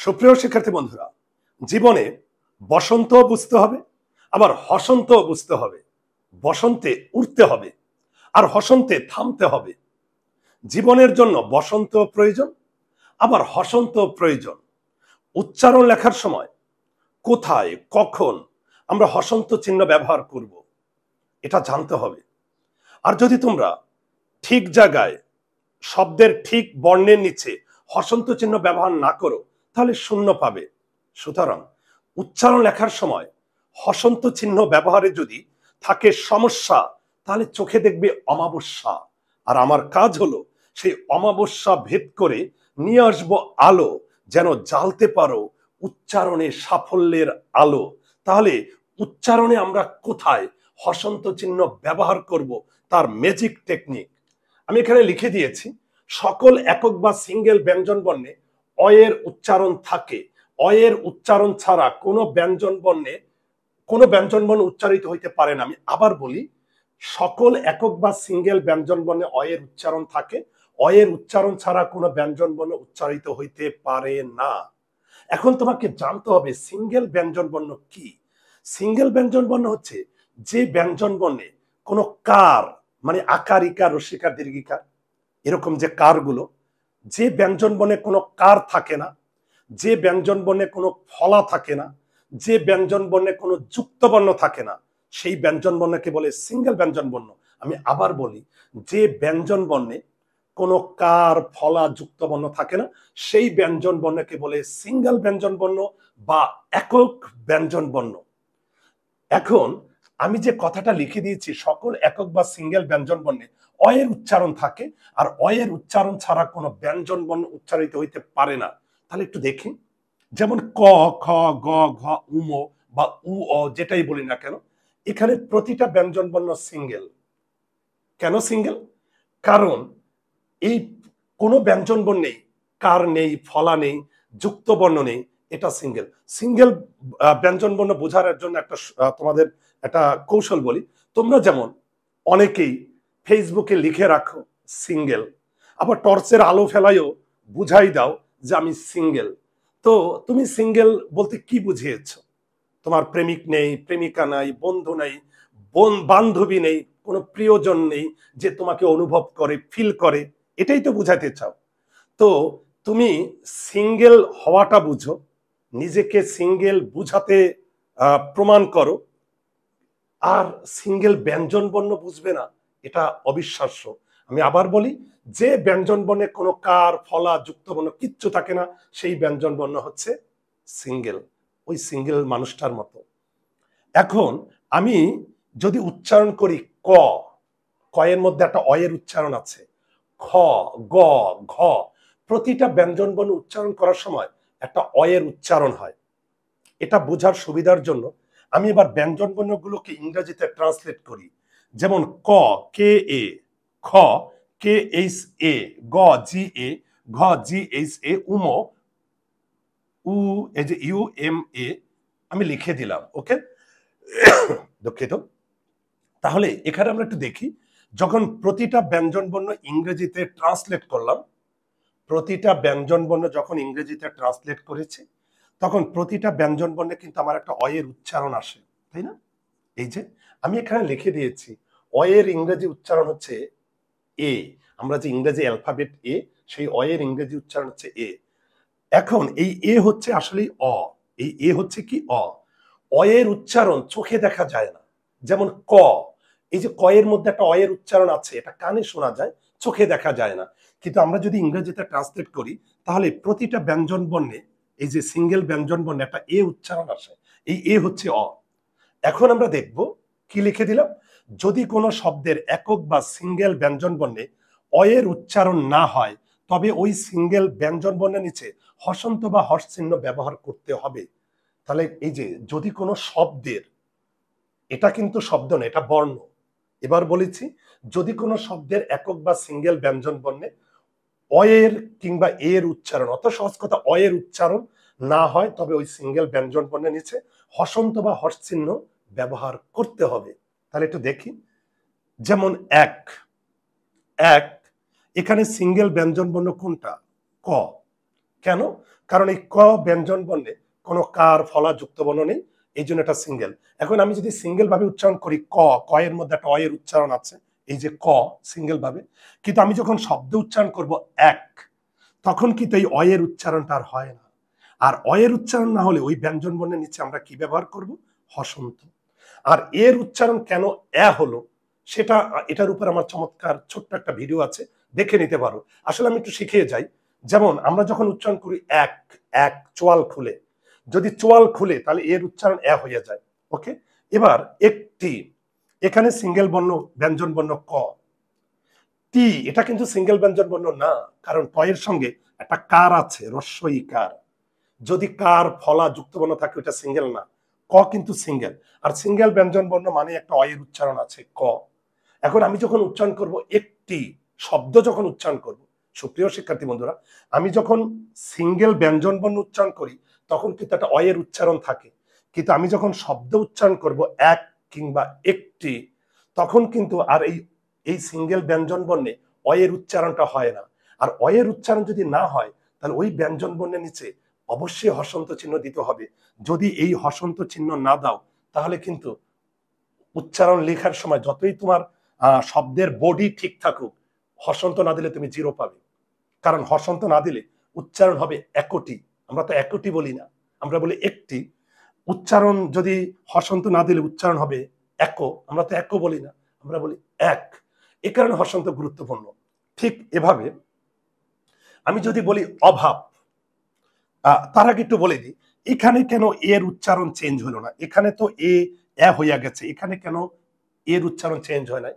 সুপ্রিয় শিক্ষার্থী বন্ধুরা, জীবনে বসন্ত বুঝতে হবে, আবার হসন্ত বুঝতে হবে। বসন্তে উঠতে হবে আর হসন্তে থামতে হবে। জীবনের জন্য বসন্ত প্রয়োজন, আবার হসন্ত প্রয়োজন। উচ্চারণ লেখার সময় কোথায় কখন আমরা হসন্ত চিহ্ন ব্যবহার করব, এটা জানতে হবে। আর যদি তোমরা ঠিক জায়গায় শব্দের ঠিক বর্ণের নিচে হসন্ত চিহ্ন ব্যবহার না করো, তাহলে শূন্য পাবে। সুতরাং উচ্চারণ লেখার সময় হসন্ত চিহ্ন ব্যবহারে যদি থাকে সমস্যা, তাহলে চোখে দেখবে অমাবস্যা। আর আমার কাজ হলো সেই অমাবস্যা ভেদ করে নিয়ে আসবো আলো, যেন জ্বালতে পারো উচ্চারণে সাফল্যের আলো। তাহলে উচ্চারণে আমরা কোথায় হসন্ত চিহ্ন ব্যবহার করব, তার ম্যাজিক টেকনিক আমি এখানে লিখে দিয়েছি। সকল একক বা সিঙ্গেল ব্যঞ্জন বর্ণে অয়ের উচ্চারণ থাকে। অয়ের উচ্চারণ ছাড়া কোনো ব্যঞ্জন বর্ণ উচ্চারিত হইতে পারে না। আমি আবার বলি, সকল একক বা সিঙ্গেল ব্যঞ্জন বর্ণে অয়ের উচ্চারণ থাকে। অয়ের উচ্চারণ ছাড়া কোনো ব্যঞ্জন বর্ণ উচ্চারিত হইতে পারে না। এখন তোমাকে জানতে হবে সিঙ্গেল ব্যঞ্জন বর্ণ কি। সিঙ্গেল ব্যঞ্জন বর্ণ হচ্ছে যে ব্যঞ্জন বর্ণে কোনো কার, মানে আকার ইকার রসিকার দীর্ঘিকার এরকম যে কারগুলো, যে ব্যঞ্জন বর্ণে কোনো কার থাকে না, যে ব্যঞ্জন বর্ণে কোনো ফলা থাকে না, যে ব্যঞ্জন বর্ণে কোনো যুক্ত বর্ণ থাকে না, সেই ব্যঞ্জন বর্ণকে বলে সিঙ্গেল ব্যঞ্জন বর্ণ। আমি আবার বলি, যে ব্যঞ্জন বর্ণে কোনো কার ফলা যুক্ত বর্ণ থাকে না, সেই ব্যঞ্জন বর্ণকে বলে সিঙ্গেল ব্যঞ্জন বর্ণ বা একক ব্যঞ্জন বর্ণ। এখন আমি যে কথাটা লিখে দিয়েছি, সকল একক বা সিঙ্গেল ব্যঞ্জন বর্ণে অয়ের উচ্চারণ থাকে, আর অয়ের উচ্চারণ ছাড়া কোনো ব্যঞ্জন বর্ণ উচ্চারিত হইতে পারে না। তাহলে একটু দেখি, যেমন ক, খ, গ, ঘ, উম বা উ, অ যেটাই বলি না কেন, এখানে প্রতিটা ব্যঞ্জন বর্ণ সিঙ্গেল। কেন সিঙ্গেল? কারণ এই কোনো ব্যঞ্জন বর্ণ নেই, কার নেই, ফলা নেই, যুক্ত বর্ণ নেই, এটা সিঙ্গেল। সিঙ্গেল ব্যঞ্জন বর্ণ বোঝার জন্য একটা তোমাদের একটা কৌশল বলি। তোমরা যেমন অনেকেই ফেসবুকে লিখে রাখো সিঙ্গেল, আবার টর্চের আলো ফেলাইও বুঝাই দাও যে আমি সিঙ্গেল। তো তুমি সিঙ্গেল বলতে কি বুঝিয়েছ? তোমার প্রেমিক নেই, প্রেমিকা নাই, বন্ধু নেই, বান্ধবী নেই, কোনো প্রিয়জন নেই যে তোমাকে অনুভব করে, ফিল করে, এটাই তো বুঝাতে চাও। তো তুমি সিঙ্গেল হওয়াটা বুঝো, নিজেকে সিঙ্গেল বুঝাতে প্রমাণ করো, আর সিঙ্গেল ব্যঞ্জন বর্ণ বুঝবে না, এটা অবিশ্বাস্য। আমি আবার বলি, যে ব্যঞ্জন বর্ণে কোনো কার ফলা যুক্ত বর্ণ কিচ্ছু থাকে না, সেই ব্যঞ্জন বর্ণ হচ্ছে সিঙ্গেল, ওই সিঙ্গেল মানুষটার মতো। এখন আমি যদি উচ্চারণ করি ক, কয়ের মধ্যে একটা অয়ের উচ্চারণ আছে, খ, গ, ঘ, প্রতিটা ব্যঞ্জন বর্ণ উচ্চারণ করার সময় একটা অয়ের উচ্চারণ হয়। এটা বোঝার সুবিধার জন্য আমি এবার ব্যঞ্জন বর্ণগুলোকে ইংরেজিতে ট্রান্সলেট করি। যেমন ক, কে এ, খ, কে এইচ এ, গ, জি এ, ঘ, জি এইচ এ, উম, উ, এই যে ইউ এম এ আমি লিখে দিলাম। ওকে, দুঃখিত। তাহলে এখানে আমরা একটু দেখি, যখন প্রতিটা ব্যঞ্জন বর্ণ ইংরেজিতে ট্রান্সলেট করলাম, প্রতিটা ব্যঞ্জন বর্ণ যখন ইংরেজিতে ট্রান্সলেট করেছি, তখন প্রতিটা ব্যঞ্জন বর্ণে কিন্তু আমার একটা অয়ের উচ্চারণ আসে, তাই না? এই যে আমি এখানে লিখে দিয়েছি, অয়ের ইংরেজি উচ্চারণ হচ্ছে এ। আমরা যে ইংরেজি অ্যালফাবেট এ, সেই অয়ের ইংরেজি উচ্চারণ হচ্ছে এ। এখন এই এ হচ্ছে আসলে অ, এই এ হচ্ছে কি অ। অয়ের উচ্চারণ চোখে দেখা যায় না। যেমন ক, এই যে কয়ের মধ্যে একটা অয়ের উচ্চারণ আছে, এটা কানে শোনা যায়, চোখে দেখা যায় না। কিন্তু আমরা যদি ইংরেজিতে ট্রান্সলেট করি, তাহলে প্রতিটা ব্যঞ্জন বর্ণে, এই যে সিঙ্গেল ব্যঞ্জন বর্ণে একটা এ উচ্চারণ আসে, এই এ হচ্ছে অ। এখন আমরা দেখব, কি লিখে দিলাম, যদি কোনো শব্দের একক বা সিঙ্গেল ব্যঞ্জন বর্ণে অয়ের উচ্চারণ না হয়, তবে ওই সিঙ্গেল ব্যঞ্জন বর্ণের নিচে হসন্ত বা হর্ষ চিহ্ন ব্যবহার করতে হবে। তাহলে এই যে যদি কোনো শব্দের, এটা কিন্তু শব্দ না, এটা বর্ণ। এবার বলেছি, যদি কোনো শব্দের একক বা সিঙ্গেল ব্যঞ্জন বর্ণে অয়ের কিংবা এর উচ্চারণ, অত সহজ কথা, অয়ের উচ্চারণ না হয়, তবে ওই সিঙ্গেল ব্যঞ্জন বর্ণের নিচে হসন্ত বা হর্ষ চিহ্ন ব্যবহার করতে হবে। তাহলে একটু দেখি, যেমন এক, এক, এখানে সিঙ্গেল ব্যঞ্জন বর্ণ কোনটা? ক। কেন? কারণ এই ক ব্যঞ্জন বর্ণে কোনো কার ফলা যুক্ত বর্ণ নেই, এই জন্য এটা সিঙ্গেল। এখন আমি যদি সিঙ্গেল ভাবে উচ্চারণ করি ক, ক এর মধ্যে একটা অয়ের উচ্চারণ আছে, এই যে ক সিঙ্গেল ভাবে, কিন্তু আমি যখন শব্দ উচ্চারণ করব এক, তখন কিন্তু এই অয়ের উচ্চারণটা আর হয় না। আর অয়ের উচ্চারণ না হলে ওই ব্যঞ্জন বর্ণের নিচে আমরা কি ব্যবহার করব? হসন্ত। আর এর উচ্চারণ কেন এ হলো সেটা, এটার উপর আমার চমৎকার ছোট্ট একটা ভিডিও আছে, দেখে নিতে পারো। আসলে আমি একটু শিখিয়ে যাই। যেমন আমরা যখন উচ্চারণ করি এক, এক চোয়াল খুলে, যদি চোয়াল খুলে তাহলে এর উচ্চারণ এ হয়ে যায়। ওকে, এবার একটি, এখানে সিঙ্গেল বর্ণ ব্যঞ্জন বর্ণ ক, টি এটা কিন্তু সিঙ্গেল ব্যঞ্জন বর্ণ না, কারণ ট এর সঙ্গে একটা কার আছে, রস্বই কার। যদি কার ফলা যুক্ত বর্ণ থাকে ওটা সিঙ্গেল না, ক কিন্তু সিঙ্গেল। আর সিঙ্গেল ব্যঞ্জন বর্ণ মানে একটা অয়ের উচ্চারণ আছে ক। এখন আমি যখন উচ্চারণ করব একটি শব্দ, যখন উচ্চারণ করব, সুপ্রিয় শিক্ষার্থী বন্ধুরা, আমি যখন সিঙ্গেল ব্যঞ্জন বর্ণ উচ্চারণ করি তখন কিন্তু একটা অয়ের উচ্চারণ থাকে, কিন্তু আমি যখন শব্দ উচ্চারণ করব এক কিংবা একটি, তখন কিন্তু আর এই সিঙ্গেল ব্যঞ্জন বর্ণে অয়ের উচ্চারণটা হয় না। আর অয়ের উচ্চারণ যদি না হয় তাহলে ওই ব্যঞ্জন বর্ণের নিচে অবশ্যই হসন্ত চিহ্ন দিতে হবে। যদি এই হসন্ত চিহ্ন না দাও তাহলে কিন্তু উচ্চারণ লেখার সময় যতই তোমার শব্দের বডি ঠিক থাকুক, হসন্ত না দিলে তুমি জিরো পাবে। কারণ হসন্ত না দিলে উচ্চারণ হবে একটি, আমরা তো একটি বলি না, আমরা বলি একটি। উচ্চারণ যদি হসন্ত না দিলে উচ্চারণ হবে এক, আমরা তো এক বলি না, আমরা বলি এক। এ কারণে হসন্ত গুরুত্বপূর্ণ। ঠিক এভাবে আমি যদি বলি অভাব, তার আগে একটু বলে দিই এখানে কেন এর উচ্চারণ চেঞ্জ হলো না। এখানে তো এ হইয়া গেছে, এখানে কেন এর উচ্চারণ চেঞ্জ হয় না?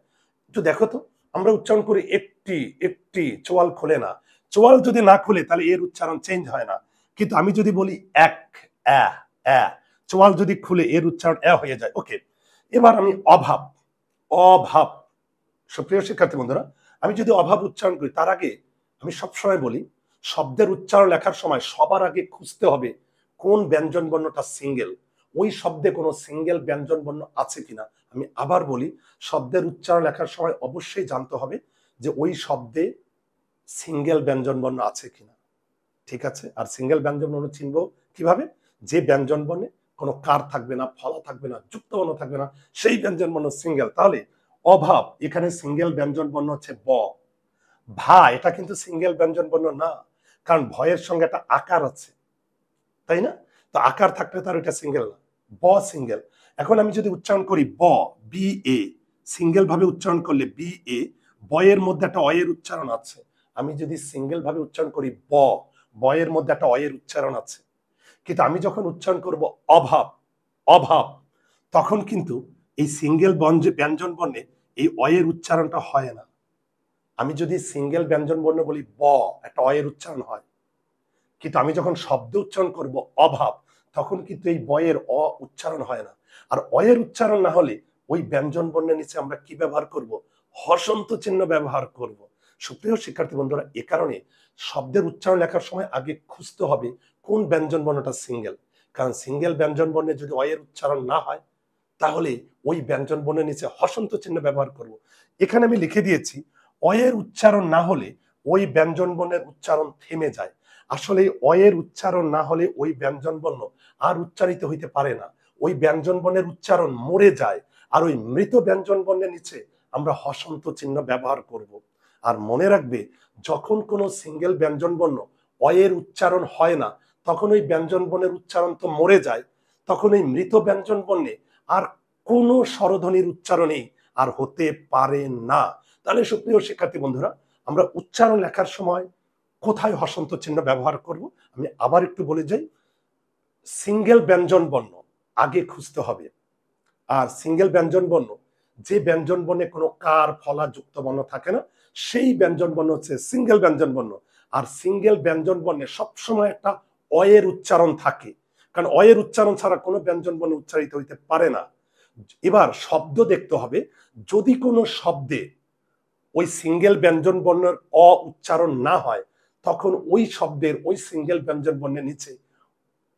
একটু দেখো তো, আমরা উচ্চারণ করি একটি, একটি চোয়াল খোলে না, চোয়াল যদি না খুলে তাহলে এর উচ্চারণ চেঞ্জ হয় না। কিন্তু আমি যদি বলি এক, চোয়াল যদি খুলে এর উচ্চারণ হয়ে যায়। ওকে, এবার আমি অভাব, অভাব, সুপ্রিয় শিক্ষার্থী বন্ধুরা, আমি যদি অভাব উচ্চারণ করি তার আগে আমি সবসময় বলি শব্দের উচ্চারণ লেখার সময় সবার আগে খুঁজতে হবে কোন ব্যঞ্জন বর্ণটা সিঙ্গেল, ওই শব্দে কোনো সিঙ্গেল ব্যঞ্জন বর্ণ আছে কিনা। আমি আবার বলি, শব্দের উচ্চারণ লেখার সময় অবশ্যই জানতে হবে যে ওই শব্দে সিঙ্গেল ব্যঞ্জন বর্ণ আছে কিনা। ঠিক আছে, আর সিঙ্গেল ব্যঞ্জন বর্ণ চিনব কিভাবে? যে ব্যঞ্জন বর্ণে কোনো কার থাকবে না, ফলা থাকবে না, যুক্ত বর্ণ থাকবে না, সেই ব্যঞ্জন বর্ণ সিঙ্গেল। তাহলে অভাব, এখানে সিঙ্গেল ব্যঞ্জন বর্ণ হচ্ছে ব। ভা, এটা কিন্তু সিঙ্গেল ব্যঞ্জন বর্ণ না, কারণ ভয়ের সঙ্গে একটা আকার আছে, তাই না? তো আকার থাকলে তার এটা সিঙ্গেল না, ব সিঙ্গেল। এখন আমি যদি উচ্চারণ করি ব, বি এ, সিঙ্গেল ভাবে উচ্চারণ করলে বি এ, বয়ের মধ্যে একটা অয়ের উচ্চারণ আছে। আমি যদি সিঙ্গেল ভাবে উচ্চারণ করি ব, বয়ের মধ্যে একটা অয়ের উচ্চারণ আছে। কিন্তু আমি যখন উচ্চারণ করব অভাব, অভাব, তখন কিন্তু এই সিঙ্গেল ব্যঞ্জন বর্ণে এই অয়ের উচ্চারণটা হয় না। আমি যদি সিঙ্গেল ব্যঞ্জন বর্ণ বলি ব, একটা অয়ের উচ্চারণ হয়, কিন্তু আমি যখন শব্দ উচ্চারণ করব অভাব, তখন কিন্তু এই বয়ের অ উচ্চারণ হয় না। আর অয়ের উচ্চারণ না হলে ওই ব্যঞ্জন বর্ণের নিচে আমরা কি ব্যবহার করব? হসন্ত চিহ্ন ব্যবহার করব। সুপ্রিয় শিক্ষার্থী বন্ধুরা, এ কারণে শব্দের উচ্চারণ লেখার সময় আগে খুঁজতে হবে কোন ব্যঞ্জন বর্ণটা সিঙ্গেল। কারণ সিঙ্গেল ব্যঞ্জন বর্ণে যদি অয়ের উচ্চারণ না হয় তাহলে ওই ব্যঞ্জন বর্ণের নিচে হসন্ত চিহ্ন ব্যবহার করব। এখানে আমি লিখে দিয়েছি অয়ের উচ্চারণ না হলে ওই ব্যঞ্জন বর্ণের উচ্চারণ থেমে যায়। আসলে অয়ের উচ্চারণ না হলে ওই ব্যঞ্জন বর্ণ আর উচ্চারিত হইতে পারে না, ওই ব্যঞ্জন বর্ণের উচ্চারণ মরে যায়। আর ওই মৃত ব্যঞ্জন বর্ণের নিচে আমরা হসন্ত চিহ্ন ব্যবহার করব। আর মনে রাখবে, যখন কোনো সিঙ্গেল ব্যঞ্জন বর্ণ অয়ের উচ্চারণ হয় না তখন ওই ব্যঞ্জন বর্ণের উচ্চারণ তো মরে যায়, তখন এই মৃত ব্যঞ্জন বর্ণে আর কোনো স্বরধ্বনির উচ্চারণেই আর হতে পারে না। তাহলে সুপ্রিয় শিক্ষার্থী বন্ধুরা, আমরা উচ্চারণ লেখার সময় কোথায় হসন্ত চিহ্ন ব্যবহার করব আমি আবার একটু বলে যাই। সিঙ্গেল ব্যঞ্জন বর্ণ আগে খুঁজতে হবে। আর সিঙ্গেল ব্যঞ্জন বর্ণ, যে ব্যঞ্জন বর্ণে কোনো কার ফলা যুক্ত বর্ণ থাকে না, সেই ব্যঞ্জন বর্ণ হচ্ছে সিঙ্গেল ব্যঞ্জন বর্ণ। আর সিঙ্গেল ব্যঞ্জন বর্ণে সবসময় একটা অয়ের উচ্চারণ থাকে, কারণ অয়ের উচ্চারণ ছাড়া কোনো ব্যঞ্জন বর্ণ উচ্চারিত হইতে পারে না। এবার শব্দ দেখতে হবে, যদি কোনো শব্দে ওই সিঙ্গেল ব্যঞ্জন বর্ণের অ উচ্চারণ না হয় তখন ওই শব্দের ওই সিঙ্গেল ব্যঞ্জন বর্ণের নিচে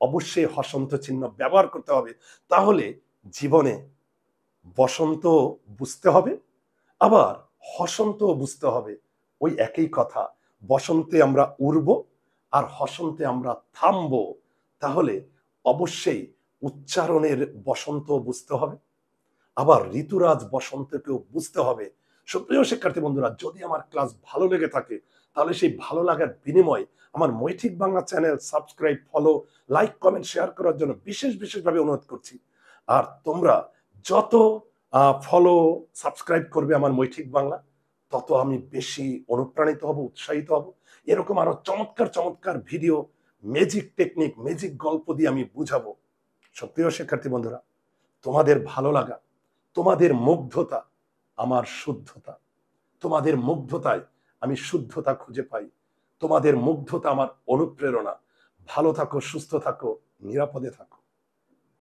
অবশ্যই হসন্ত চিহ্ন ব্যবহার করতে হবে। তাহলে জীবনে বসন্ত বুঝতে হবে, আবার হসন্ত বুঝতে হবে। ওই একই কথা, বসন্তে আমরা উড়ব, আর হসন্তে আমরা থামবো, তাহলে অবশ্যই উচ্চারণের বসন্ত বুঝতে হবে, আবার ঋতুরাজ বসন্তকেও বুঝতে হবে। সুপ্রিয় শিক্ষার্থী বন্ধুরা, যদি আমার ক্লাস ভালো লেগে থাকে তাহলে সেই ভালো লাগার বিনিময়ে আমার মৈঠিক Bangla channel subscribe, follow, like, comment, share করার জন্য বিশেষভাবে অনুরোধ করছি। আর তোমরা যত ফলো, সাবস্ক্রাইব করবে আমার মৈঠিক বাংলা, তত আমি বেশি অনুপ্রাণিত হব, উৎসাহিত হব। এরকম আরো চমৎকার ভিডিও, ম্যাজিক টেকনিক, ম্যাজিক গল্প দিয়ে আমি বুঝাবো। সুপ্রিয় শিক্ষার্থী বন্ধুরা, তোমাদের ভালো লাগা, তোমাদের মুগ্ধতা আমার শুদ্ধতা, তোমাদের মুগ্ধতায় আমি শুদ্ধতা খুঁজে পাই, তোমাদের মুগ্ধতা আমার অনুপ্রেরণা। ভালো থাকো, সুস্থ থাকো, নিরাপদে থাকো।